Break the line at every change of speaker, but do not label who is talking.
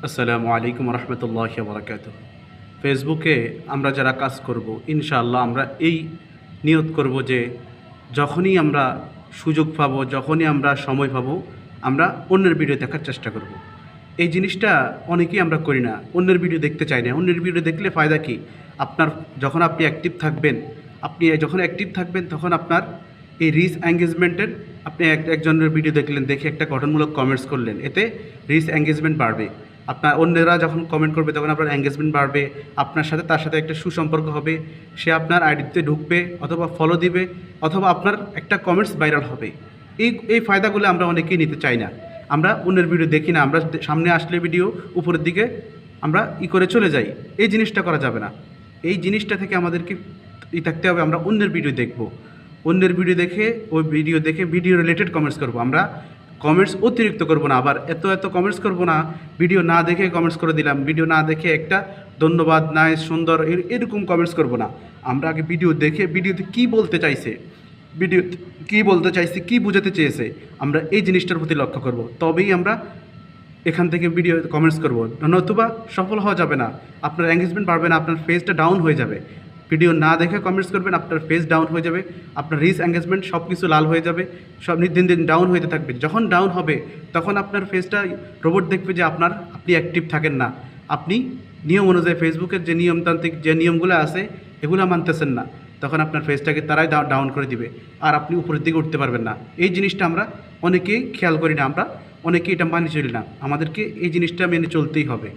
আসসালামু আলাইকুম রহমতুল্লাহ বরকাত। ফেসবুকে আমরা যারা কাজ করব, ইনশাআল্লাহ আমরা এই নিয়ত করব যে যখনই আমরা সুযোগ পাবো, যখনই আমরা সময় পাবো, আমরা অন্যের ভিডিও দেখার চেষ্টা করব। এই জিনিসটা অনেকেই আমরা করি না, অন্যের ভিডিও দেখতে চাই না। অন্যের ভিডিও দেখলে ফায়দা কি? আপনার যখন আপনি অ্যাক্টিভ থাকবেন, তখন আপনার এই রিচ এঙ্গেজমেন্টের, আপনি একজনের ভিডিও দেখলেন, দেখে একটা গঠনমূলক কমেন্টস করলেন, এতে রিচ এঙ্গেজমেন্ট বাড়বে। আপনার অন্যরা যখন কমেন্ট করবে তখন আপনার এঙ্গেজমেন্ট বাড়বে, আপনার সাথে তার সাথে একটা সুসম্পর্ক হবে, সে আপনার আইডিতে ঢুকবে অথবা ফলো দিবে, অথবা আপনার একটা কমেন্টস ভাইরাল হবে। এই ফায়দাগুলো আমরা অনেকেই নিতে চাই না। আমরা অন্যের ভিডিও দেখি না, আমরা সামনে আসলে ভিডিও উপরের দিকে আমরা করে চলে যাই। এই জিনিসটা করা যাবে না। এই জিনিসটা থেকে আমাদেরকে থাকতে হবে, আমরা অন্যের ভিডিও দেখব, অন্যের ভিডিও দেখে ভিডিও রিলেটেড কমেন্টস করব। আমরা কমেন্টস অতিরিক্ত করব না, আবার এত কমেন্টস করব না। ভিডিও না দেখে কমেন্টস করে দিলাম, ভিডিও না দেখে একটা ধন্যবাদ, নাইস, সুন্দর, এরকম কমেন্টস করব না। আমরা আগে ভিডিও দেখে ভিডিওতে কী বলতে চাইছে, কী বোঝাতে চেয়েছে, আমরা এই জিনিসটার প্রতি লক্ষ্য করব। তবেই আমরা এখান থেকে ভিডিও কমেন্টস করব, নতুবা সফল হওয়া যাবে না। আপনার এঙ্গেজমেন্ট বাড়বে না, আপনার ফেজটা ডাউন হয়ে যাবে। ভিডিও না দেখে কমেন্টস করবেন, আপনার ফেজ ডাউন হয়ে যাবে, আপনার রিচ এঙ্গেজমেন্ট সব কিছু লাল হয়ে যাবে, সব দিন দিন ডাউন হতে থাকবে। যখন ডাউন হবে তখন আপনার ফেজটা রোবট দেখবে যে আপনি অ্যাক্টিভ থাকেন না, আপনি নিয়ম অনুযায়ী ফেসবুকের যে নিয়মতান্ত্রিক যে নিয়মগুলো আছে এগুলো মানতেছেন না। তখন আপনার ফেজটাকে তারাই ডাউন করে দিবে, আর আপনি উপরের দিকে উঠতে পারবেন না। এই জিনিসটা আমরা অনেকেই খেয়াল করি না, আমরা অনেকেই এটা মানি চলি না। আমাদেরকে এই জিনিসটা মেনে চলতেই হবে।